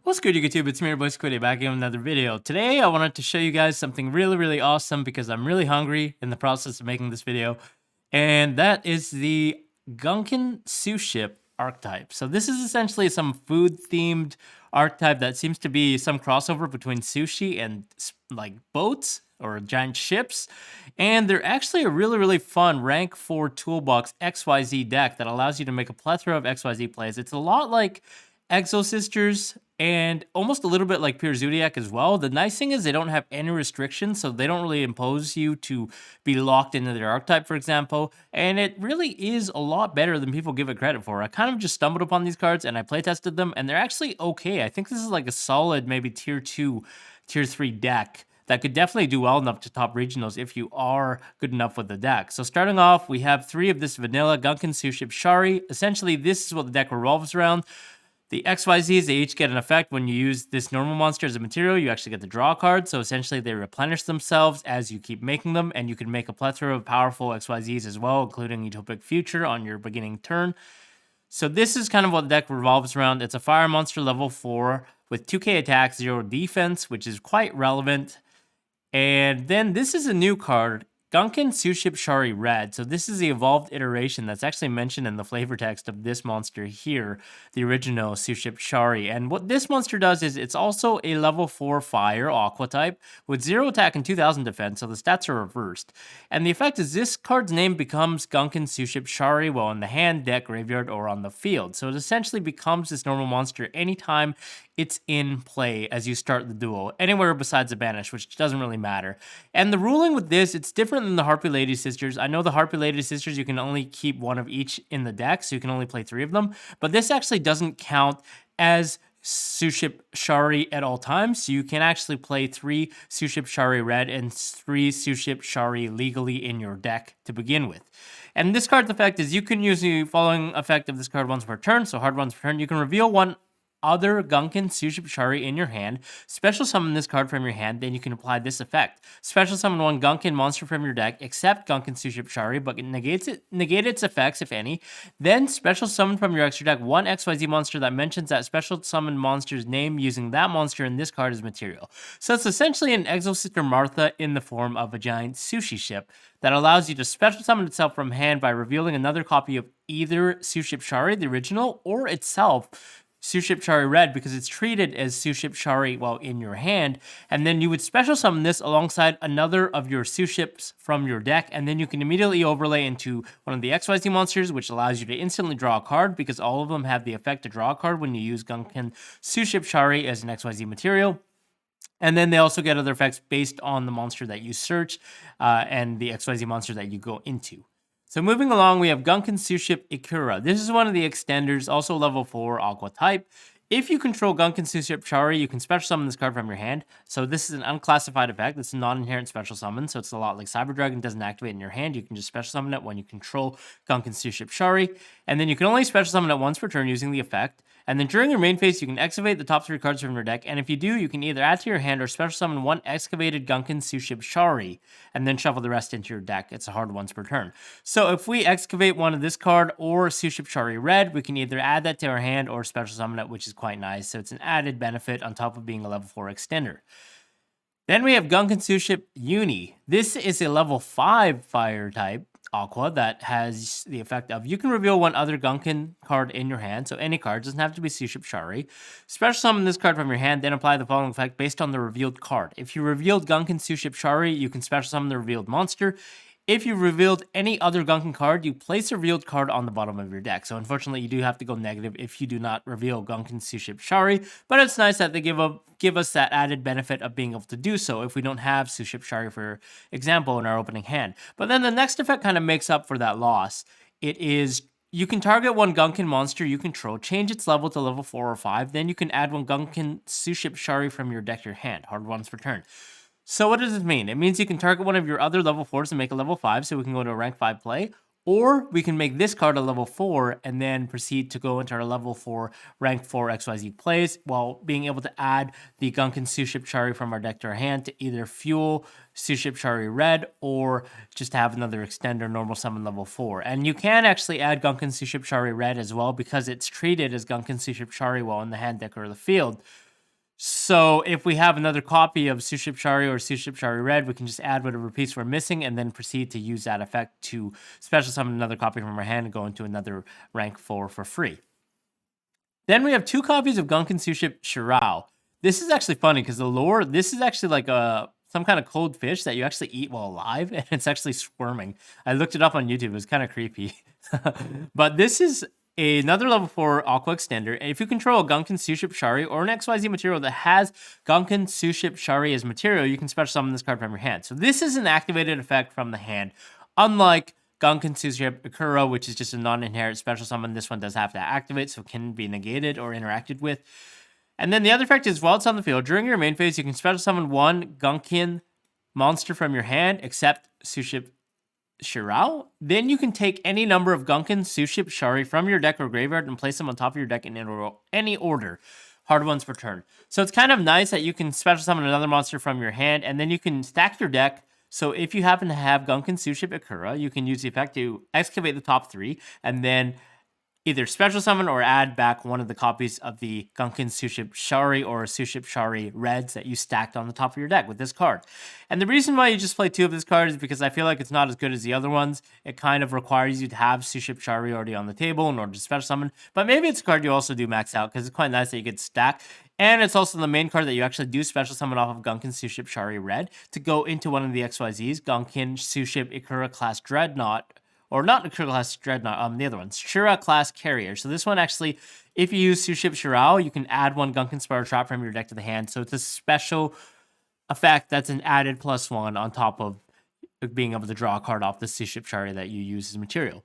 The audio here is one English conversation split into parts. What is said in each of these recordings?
What's good, YouTube? It's me, your boy Squiddy, back in another video. Today, I wanted to show you guys something really awesome because I'm really hungry in the process of making this video, and that is the Gunkan Sushi archetype. So this is essentially some food-themed archetype that seems to be some crossover between sushi and like boats or giant ships, and they're actually a really fun rank 4 toolbox XYZ deck that allows you to make a plethora of XYZ plays. It's a lot like Exo Sisters and almost a little bit like Pure Zodiac as well. The nice thing is they don't have any restrictions, so they don't really impose you to be locked into their archetype, for example, and it really is a lot better than people give it credit for. I kind of just stumbled upon these cards and I playtested them, and they're actually okay. I think this is like a solid maybe tier 2, tier 3 deck that could definitely do well enough to top regionals if you are good enough with the deck. So starting off, we have 3 of this vanilla Gunkan Sushi Shari. Essentially, this is what the deck revolves around. The XYZs, they each get an effect when you use this normal monster as a material. You actually get to draw a card, so essentially they replenish themselves as you keep making them, and you can make a plethora of powerful XYZs as well, including Utopic Future on your beginning turn. So this is kind of what the deck revolves around. It's a fire monster level 4 with 2k attack, 0 defense, which is quite relevant. And then this is a new card, Gunkan Sushi Shari Red. So this is the evolved iteration that's actually mentioned in the flavor text of this monster here, the original Sushi Shari. And what this monster does is it's also a level 4 fire aqua type with 0 attack and 2000 defense, so the stats are reversed. And the effect is this card's name becomes Gunkan Sushi Shari while in the hand, deck, graveyard, or on the field. So it essentially becomes this normal monster anytime it's in play as you start the duel, anywhere besides the banish, which doesn't really matter. And the ruling with this, it's different than the Harpy Lady Sisters. I know the Harpy Lady Sisters, you can only keep 1 of each in the deck, so you can only play 3 of them, but this actually doesn't count as Sushi Shari at all times, so you can actually play 3 Sushi Shari Red and 3 Sushi Shari legally in your deck to begin with. And this card's effect is you can use the following effect of this card once per turn, so hard once per turn. You can reveal 1 other Gunkan Sushi Shari in your hand, special summon this card from your hand, then you can apply this effect. Special summon 1 Gunkan monster from your deck, except Gunkan Sushi Shari, but negate its effects, if any. Then special summon from your extra deck 1 XYZ monster that mentions that special summon monster's name using that monster in this card as material. So it's essentially an Exo Sister Martha in the form of a giant sushi ship that allows you to special summon itself from hand by revealing another copy of either Sushi Shari, the original, or itself, Sushi Shari Red, because it's treated as Sushi Shari while in your hand, and then you would special summon this alongside another of your Suships from your deck, and then you can immediately overlay into one of the XYZ monsters, which allows you to instantly draw a card, because all of them have the effect to draw a card when you use Gunkan Sushi Shari as an XYZ material. And then they also get other effects based on the monster that you search and the XYZ monster that you go into. So moving along, we have Gunkan Sushi Ikura. This is one of the extenders, also level 4 aqua type. If you control Gunkan Sushi Shari, you can special summon this card from your hand. So this is an unclassified effect. It's a non-inherent special summon, so it's a lot like Cyber Dragon. Doesn't activate in your hand. You can just special summon it when you control Gunkan Sushi Shari. And then you can only special summon it once per turn using the effect. And then during your main phase, you can excavate the top 3 cards from your deck. And if you do, you can either add to your hand or special summon 1 excavated Gunkan Sushi Shari, and then shuffle the rest into your deck. It's a hard once per turn. So if we excavate one of this card or Sushi Shari Red, we can either add that to our hand or special summon it, which is quite nice. So it's an added benefit on top of being a level 4 extender. Then we have Gunkan Sushi Uni. This is a level 5 fire type aqua that has the effect of you can reveal 1 other Gunkan card in your hand, so any card, doesn't have to be Sushi Shari. Special summon this card from your hand, then apply the following effect based on the revealed card. If you revealed Gunkan Sushi Shari, you can special summon the revealed monster. If you revealed any other Gunkan card, you place a revealed card on the bottom of your deck. So unfortunately, you do have to go negative if you do not reveal Gunkan Sushi Shari, but it's nice that they give us that added benefit of being able to do so if we don't have Sushi Shari, for example, in our opening hand. But then the next effect kind of makes up for that loss. It is you can target 1 Gunkan monster you control, change its level to level 4 or 5, then you can add 1 Gunkan Sushi Shari from your deck to your hand, hard ones per turn. So what does this mean? It means you can target one of your other level 4s and make a level 5, so we can go to a rank 5 play. Or we can make this card a level 4 and then proceed to go into our level 4, rank 4 XYZ plays while being able to add the Gunkan Sushi Shari from our deck to our hand to either fuel Sushi Shari Red or just have another extender normal summon level 4. And you can actually add Gunkan Sushi Shari Red as well because it's treated as Gunkan Sushi Shari while in the hand, deck, or the field. So if we have another copy of Sushi Shari or Sushi Shari Red, we can just add whatever piece we're missing and then proceed to use that effect to special summon another copy from our hand and go into another rank 4 for free. Then we have 2 copies of Gunkan Sushi Shirao. This is actually funny because the lore, this is actually like some kind of cold fish that you actually eat while alive, and it's actually squirming. I looked it up on YouTube. It was kind of creepy. But this is another level 4 Aqua Extender. And if you control a Gunkan Suship Shari or an XYZ material that has Gunkan Suship Shari as material, you can special summon this card from your hand. So this is an activated effect from the hand. Unlike Gunkan Suship Ikura, which is just a non-inherent special summon, this one does have to activate, so it can be negated or interacted with. And then the other effect is while it's on the field, during your main phase, you can special summon 1 Gunkan monster from your hand, except Suship Shirao. Then you can take any number of Gunkan Suship Shari from your deck or graveyard and place them on top of your deck in any order. Hard ones per turn. So it's kind of nice that you can special summon another monster from your hand, and then you can stack your deck. So if you happen to have Gunkan Suship Ikura, you can use the effect to excavate the top 3, and then either special summon or add back one of the copies of the Gunkan Suship Shari or Suship Shari Reds that you stacked on the top of your deck with this card. And the reason why you just play 2 of this card is because I feel like it's not as good as the other ones. It kind of requires you to have Suship Shari already on the table in order to special summon. But maybe it's a card you also do max out because it's quite nice that you get stack. And it's also the main card that you actually do special summon off of Gunkan Suship Shari Red to go into one of the XYZs, Gunkan Suship Ikura class Dreadnought. Or not Ikura class Dreadnought, the other one, Shira class Carrier. So this one actually, if you use Suship Shirao, you can add 1 Gunkan Spiral Trap from your deck to the hand. So it's a special effect that's an added +1 on top of being able to draw a card off the Suship Shari that you use as material.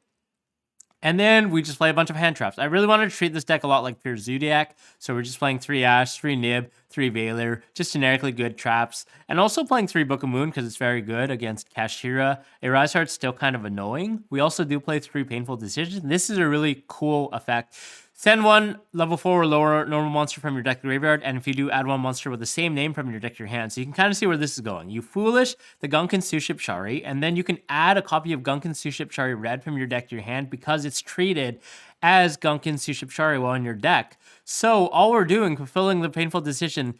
And then we just play a bunch of hand traps. I really wanted to treat this deck a lot like Pure Zodiac. So we're just playing 3 Ash, 3 Nib, 3 Veiler, just generically good traps. And also playing 3 Book of Moon because it's very good against Kashira. A Rise Heart's still kind of annoying. We also do play 3 Painful Decisions. This is a really cool effect. Send 1 level 4 or lower normal monster from your deck to graveyard, and if you do, add 1 monster with the same name from your deck to your hand. So you can kind of see where this is going. You foolish the Gunkan Suship Shari, and then you can add a copy of Gunkan Suship Shari Red from your deck to your hand because it's treated as Gunkan Suship Shari while in your deck. So all we're doing, fulfilling the Painful Decision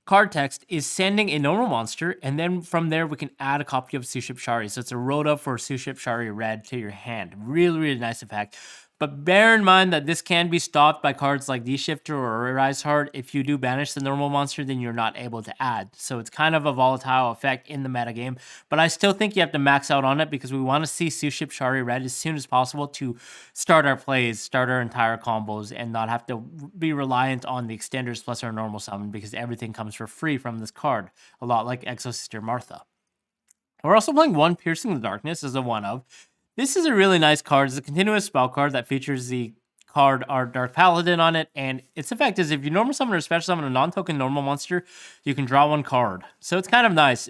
card text, is sending a normal monster, and then from there we can add a copy of Suship Shari. So it's a Rhoda for Suship Shari Red to your hand. Really, really nice effect. But bear in mind that this can be stopped by cards like D-Shifter or Rise Heart. If you do banish the normal monster, then you're not able to add. So it's kind of a volatile effect in the metagame. But I still think you have to max out on it because we want to see Suship Shari Red as soon as possible to start our plays, start our entire combos, and not have to be reliant on the extenders plus our normal summon because everything comes for free from this card. A lot like Exo Sister Martha. We're also playing 1 Piercing the Darkness as a 1-of. This is a really nice card. It's a continuous spell card that features the card Our Dark Paladin on it, and its effect is if you normal summon or special summon a non-token normal monster, you can draw 1 card. So it's kind of nice.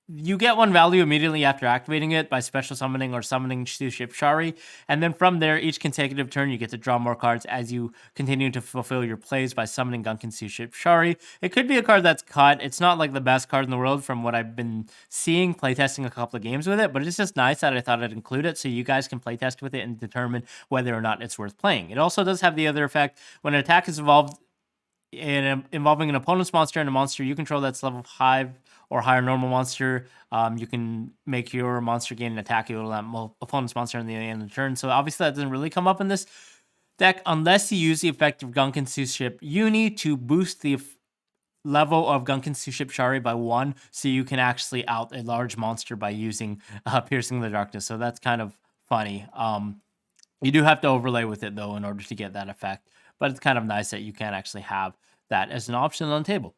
You get 1 value immediately after activating it by special summoning or summoning Suship Shari, and then from there, each consecutive turn, you get to draw more cards as you continue to fulfill your plays by summoning Gunkan Suship Shari. It could be a card that's cut. It's not like the best card in the world from what I've been seeing, playtesting a couple of games with it, but it's just nice that I thought I'd include it so you guys can playtest with it and determine whether or not it's worth playing. It also does have the other effect. When an attack is involving an opponent's monster and a monster you control that's level 5 or higher normal monster, you can make your monster gain an attack equal to that opponent's monster in the end of the turn. So obviously that doesn't really come up in this deck unless you use the effect of Gunkan Suship Uni to boost the level of Gunkan Suship Shari by 1, so you can actually out a large monster by using Piercing the Darkness. So that's kind of funny. You do have to overlay with it though in order to get that effect, but it's kind of nice that you can actually have that as an option on the table.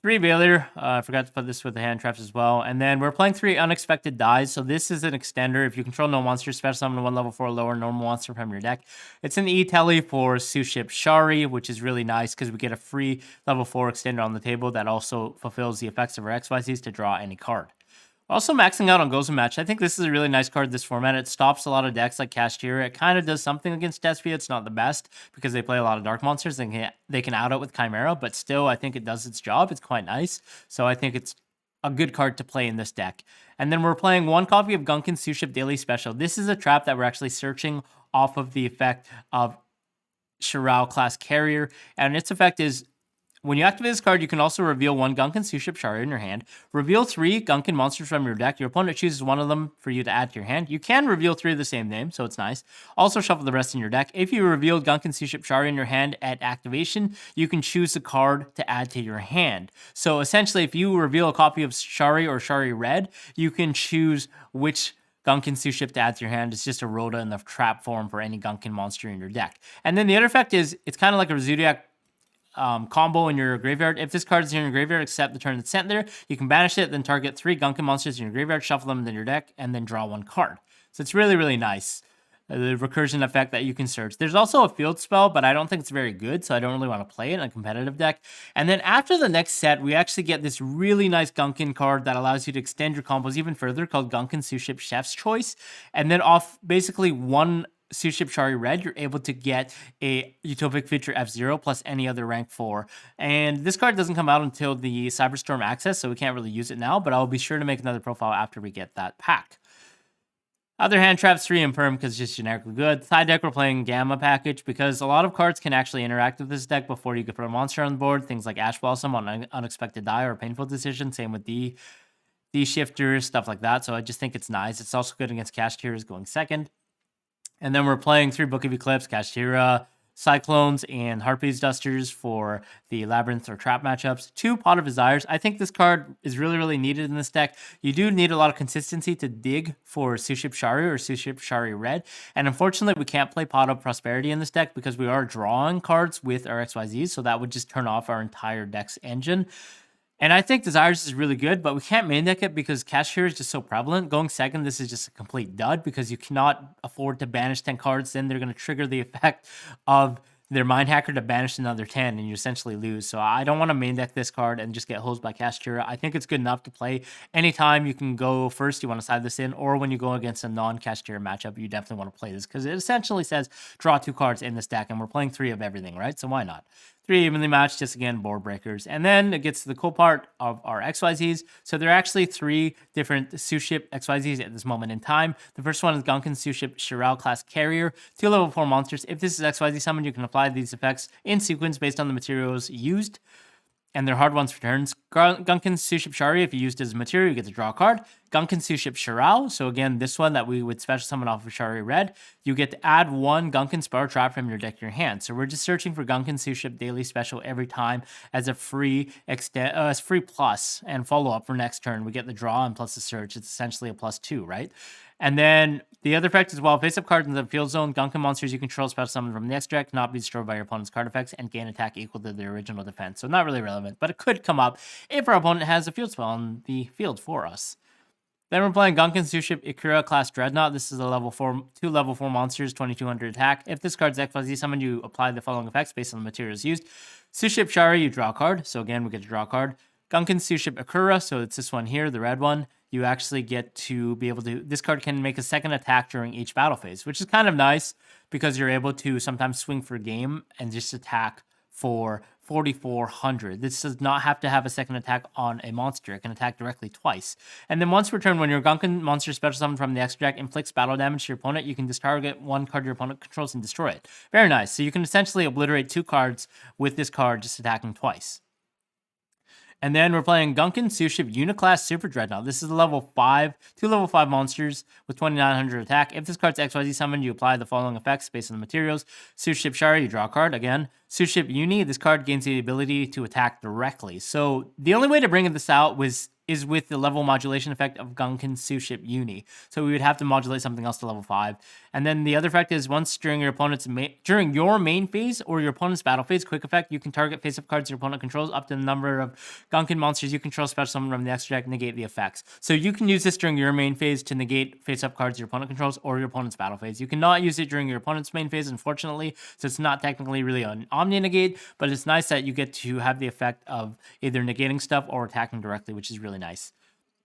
3 Veiler, I forgot to put this with the hand traps as well. And then we're playing 3 Unexpected Dies. So this is an extender. If you control no monster, special summon 1 level 4 lower normal monster from your deck. It's an E-Tele for Suship Shari, which is really nice because we get a free level 4 extender on the table that also fulfills the effects of our XYZs to draw any card. Also maxing out on Goes and Match. I think this is a really nice card this format. It stops a lot of decks like Kashira. It kind of does something against Despia. It's not the best because they play a lot of dark monsters and they can out it with Chimera, but still I think it does its job. It's quite nice. So I think it's a good card to play in this deck. And then we're playing 1 copy of Gunkan Suship Daily Special. This is a trap that we're actually searching off of the effect of Shirao class Carrier. And its effect is When you activate this card, you can also reveal 1 Gunkan Sushi Shari in your hand. Reveal 3 Gunkan monsters from your deck. Your opponent chooses one of them for you to add to your hand. You can reveal 3 of the same name, so it's nice. Also shuffle the rest in your deck. If you revealed Gunkan Sushi Shari in your hand at activation, you can choose the card to add to your hand. So essentially, if you reveal a copy of Shari or Shari Red, you can choose which Gunkan Sushi to add to your hand. It's just a Rhoda in the trap form for any Gunkan monster in your deck. And then the other effect is, it's kind of like a Zodiac combo in your graveyard. If this card is in your graveyard, except the turn it's sent there, you can banish it, then target 3 Gunkan monsters in your graveyard, shuffle them into your deck, and then draw 1 card. So it's really, really nice. The recursion effect that you can search. There's also a field spell, but I don't think it's very good, so I don't really want to play it in a competitive deck. And then after the next set, we actually get this really nice Gunkan card that allows you to extend your combos even further, called Gunkan Sushi Chef's Choice. And then off basically 1 Sushi Shari Red, you're able to get a Utopic Feature F0 plus any other rank 4. And this card doesn't come out until the Cyberstorm access, so we can't really use it now, but I'll be sure to make another profile after we get that pack. Other hand traps 3 and Perm because it's just generically good. Side deck, we're playing Gamma package because a lot of cards can actually interact with this deck before you can put a monster on the board. Things like Ash Blossom on Unexpected Die or Painful Decision. Same with D Shifters, stuff like that. So I just think it's nice. It's also good against Cashiers going second. And then we're playing 3 Book of Eclipse, Kashtira, Cyclones, and Harpies Dusters for the Labyrinth or Trap matchups. 2 Pot of Desires. I think this card is really, really needed in this deck. You do need a lot of consistency to dig for Sushi Shari or Sushi Shari Red. And unfortunately, we can't play Pot of Prosperity in this deck because we are drawing cards with our XYZs, so that would just turn off our entire deck's engine. And I think Desires is really good, but we can't main deck it because Cashier is just so prevalent. Going second, this is just a complete dud because you cannot afford to banish 10 cards. Then they're going to trigger the effect of their Mind Hacker to banish another 10, and you essentially lose. So I don't want to main deck this card and just get hosed by Cashier. I think it's good enough to play anytime you can go first, you want to side this in, or when you go against a non-Cashier matchup, you definitely want to play this because it essentially says draw 2 cards in this deck, and we're playing 3 of everything, right? So why not? 3 evenly matched, just again, board breakers. And then it gets to the cool part of our XYZs. So there are actually 3 different Sushi XYZs at this moment in time. The first one is Gunkan Sushi Shiral class carrier, 2 level 4 monsters. If this is XYZ summoned, you can apply these effects in sequence based on the materials used. And they're hard ones for turns. Gunkan Sushi Shari, if you used it as a material, you get to draw a card. Gunkan Sushi Shirao, so again, this one that we would special summon off of Shari Red, you get to add 1 Gunkan Spell Trap from your deck to your hand. So we're just searching for Gunkan Sushi Daily Special every time as a free plus and follow up for next turn. We get the draw and plus the search. It's essentially a +2, right? And then the other effect is, while face-up cards in the field zone, Gunkan monsters you control special summon from the next deck cannot be destroyed by your opponent's card effects and gain attack equal to their original defense. So not really relevant, but it could come up if our opponent has a field spell on the field for us. Then we're playing Gunkan Sushi Ikura class Dreadnought. This is a level 4, 2 level 4 monsters, 2200 attack. If this card's XYZ summoned, you apply the following effects based on the materials used. Sushi Shari, you draw a card. So again, we get to draw a card. Gunkan Sushi Ikura, so it's this one here, the red one. You actually get to be able to, this card can make a second attack during each battle phase, which is kind of nice because you're able to sometimes swing for game and just attack for 4,400. This does not have to have a second attack on a monster. It can attack directly twice. And then once per turn, when your Gunkan monster special summon from the extra deck inflicts battle damage to your opponent, you can distarget 1 card your opponent controls and destroy it. Very nice. So you can essentially obliterate 2 cards with this card just attacking twice. And then we're playing Gunkan Sushi Uniclass Super Dreadnought. This is a level 5, 2 level 5 monsters with 2900 attack. If this card's XYZ summoned, you apply the following effects based on the materials. Sushi Shari, you draw a card. Again, Sushi Uni, this card gains the ability to attack directly. So the only way to bring this out is with the level modulation effect of Gunkan Sushi Uni. So we would have to modulate something else to level 5. And then the other effect is, once during your main phase or your opponent's battle phase, quick effect, you can target face-up cards your opponent controls up to the number of Gunkan monsters you control special summon from the extra deck, negate the effects. So you can use this during your main phase to negate face-up cards your opponent controls or your opponent's battle phase. You cannot use it during your opponent's main phase, unfortunately, so it's not technically really an omni-negate, but it's nice that you get to have the effect of either negating stuff or attacking directly, which is really nice.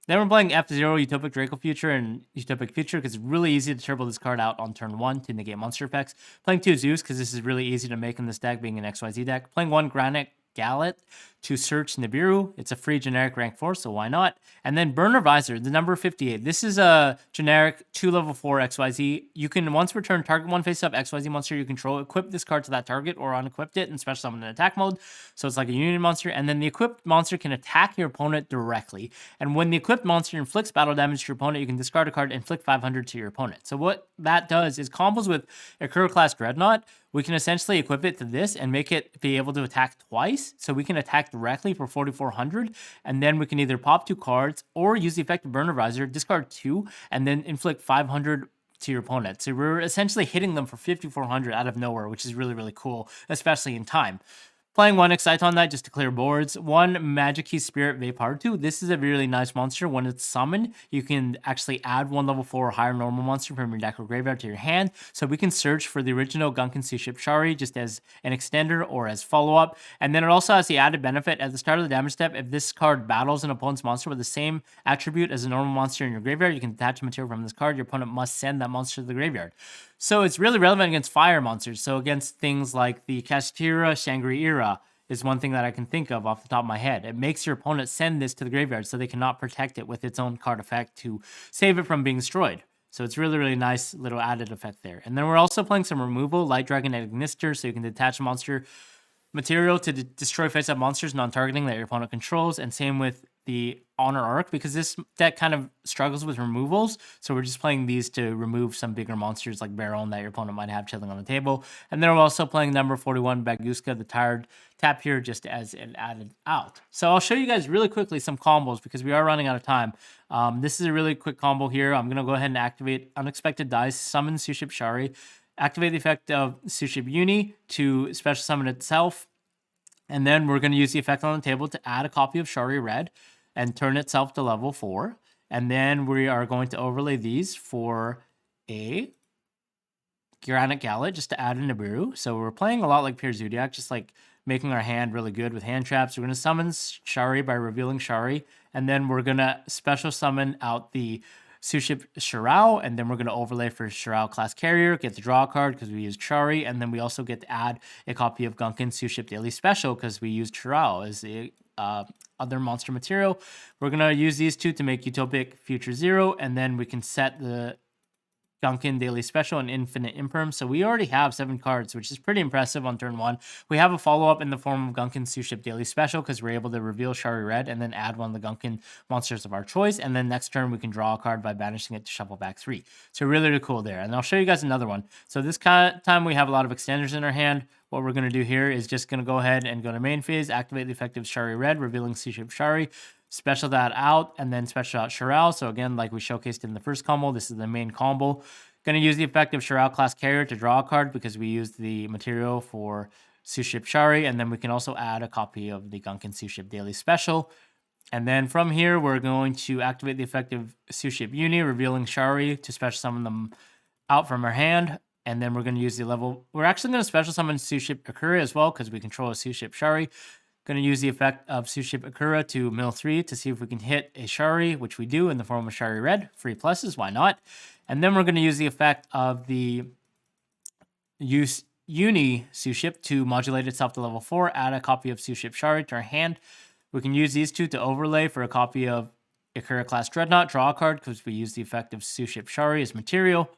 Then we're playing F0 Utopic Draco Future and Utopic Future because it's really easy to turbo this card out on turn 1 to negate monster effects. Playing 2 Zeus because this is really easy to make in this deck, being an XYZ deck. Playing 1 Granite Gallet to search Nibiru. It's a free generic rank 4, so why not? And then Burner Visor, the number 58. This is a generic 2 level 4 XYZ. You can once return target 1 face up XYZ monster you control, equip this card to that target or unequipped it and special summon in attack mode. So it's like a union monster. And then the equipped monster can attack your opponent directly. And when the equipped monster inflicts battle damage to your opponent, you can discard a card and inflict 500 to your opponent. So what that does is combos with Akira class Dreadnought. We can essentially equip it to this and make it be able to attack twice. So we can attack directly for 4,400, and then we can either pop 2 cards or use the effect of Burner Visor, discard 2, and then inflict 500 to your opponent. So we're essentially hitting them for 5,400 out of nowhere, which is really, really cool, especially in time. Playing 1 Excite on that just to clear boards. 1 Magic Key Spirit Vapor 2. This is a really nice monster. When it's summoned, you can actually add 1 level 4 or higher normal monster from your deck or graveyard to your hand. So we can search for the original Gunkan Seaship Shari just as an extender or as follow-up. And then it also has the added benefit at the start of the damage step, if this card battles an opponent's monster with the same attribute as a normal monster in your graveyard, you can detach a material from this card. Your opponent must send that monster to the graveyard. So it's really relevant against fire monsters. So against things like the Kashtira Shangri-Ira is one thing that I can think of off the top of my head. It makes your opponent send this to the graveyard so they cannot protect it with its own card effect to save it from being destroyed. So it's really, really nice little added effect there. And then we're also playing some removal, Light Dragon and Ignister, so you can detach a monster material to destroy face-up monsters non-targeting that your opponent controls, and same with the Honor Arc, because this deck kind of struggles with removals, so we're just playing these to remove some bigger monsters like Baron that your opponent might have chilling on the table. And then we're also playing number 41 Baguska, the Tired Tap here, just as an added out. So I'll show you guys really quickly some combos because we are running out of time. This is a really quick combo here. I'm going to go ahead and activate Unexpected Dice, summon Suship Shari, activate the effect of Suship Uni to special summon itself, and then we're going to use the effect on the table to add a copy of Shari Red and turn itself to level 4. And then we are going to overlay these for a Granite Gallet just to add a Nibiru. So we're playing a lot like Pure Zodiac, just like making our hand really good with hand traps. We're going to summon Shari by revealing Shari, and then we're going to special summon out the Suship Shirao, and then we're going to overlay for Shirao class carrier, get the draw card because we used Shari, and then we also get to add a copy of Gunkan Suship Daily Special because we used Shirao as the other monster material. We're going to use these two to make Utopic Future 0, and then we can set the Gunkan Daily Special and Infinite Imperm. So we already have 7 cards, which is pretty impressive on turn 1. We have a follow-up in the form of Gunkan Suship Daily Special because we're able to reveal Shari Red and then add one of the Gunkan monsters of our choice. And then next turn, we can draw a card by banishing it to shuffle back 3. So really, really cool there. And I'll show you guys another one. So this kind of time, we have a lot of extenders in our hand. What we're going to do here is just going to go ahead and go to main phase, activate the effect of Shari Red, revealing Suship Shari, special that out, and then special out Shirao. So again, like we showcased in the first combo, this is the main combo. Going to use the effect of Shirao class carrier to draw a card because we used the material for Suship Shari, and then we can also add a copy of the Gunkan Suship Daily Special. And then from here, we're going to activate the effect of Suship Uni, revealing Shari to special summon them out from our hand. And then we're going to use the level. We're actually going to special summon Suship Akira as well because we control a Suship Shari. Going to use the effect of Suship Akira to mill 3 to see if we can hit a Shari, which we do in the form of Shari Red. Free pluses, why not? And then we're going to use the effect of the Uni Suship to modulate itself to level 4, add a copy of Suship Shari to our hand. We can use these two to overlay for a copy of Akira class Dreadnought, draw a card because we use the effect of Suship Shari as material.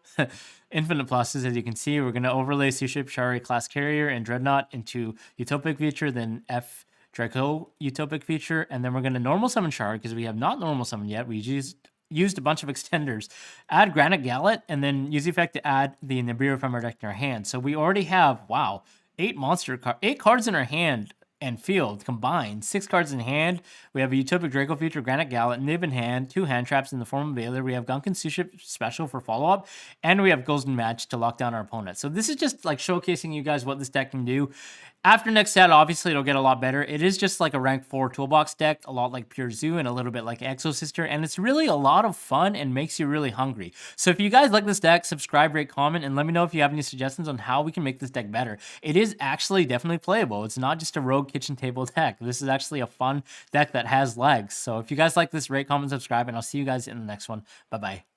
Infinite pluses, as you can see. We're going to overlay Suship Shari class carrier and Dreadnought into Utopic feature, then F Draco Utopic feature, and then we're going to normal summon Shari because we have not normal summoned yet. We used a bunch of extenders. Add Granite Gallet, and then use the effect to add the Nibiru from our deck to our hand. So we already have, wow, 8 cards in our hand and field combined. 6 cards in hand. We have a Utopic Draco feature, Granite Gallet, Nib in hand, 2 hand traps in the form of Baylor. We have Gunkan Suship Special for follow-up, and we have Golden Match to lock down our opponent. So this is just like showcasing you guys what this deck can do. After next set, obviously it'll get a lot better. It is just like a rank 4 toolbox deck, a lot like Pure Zoo and a little bit like Exo Sister, and it's really a lot of fun and makes you really hungry. So if you guys like this deck, subscribe, rate, comment, and let me know if you have any suggestions on how we can make this deck better. It is actually definitely playable. It's not just a rogue kitchen table deck. This is actually a fun deck that has legs. So if you guys like this, rate, comment, subscribe, and I'll see you guys in the next one. Bye-bye.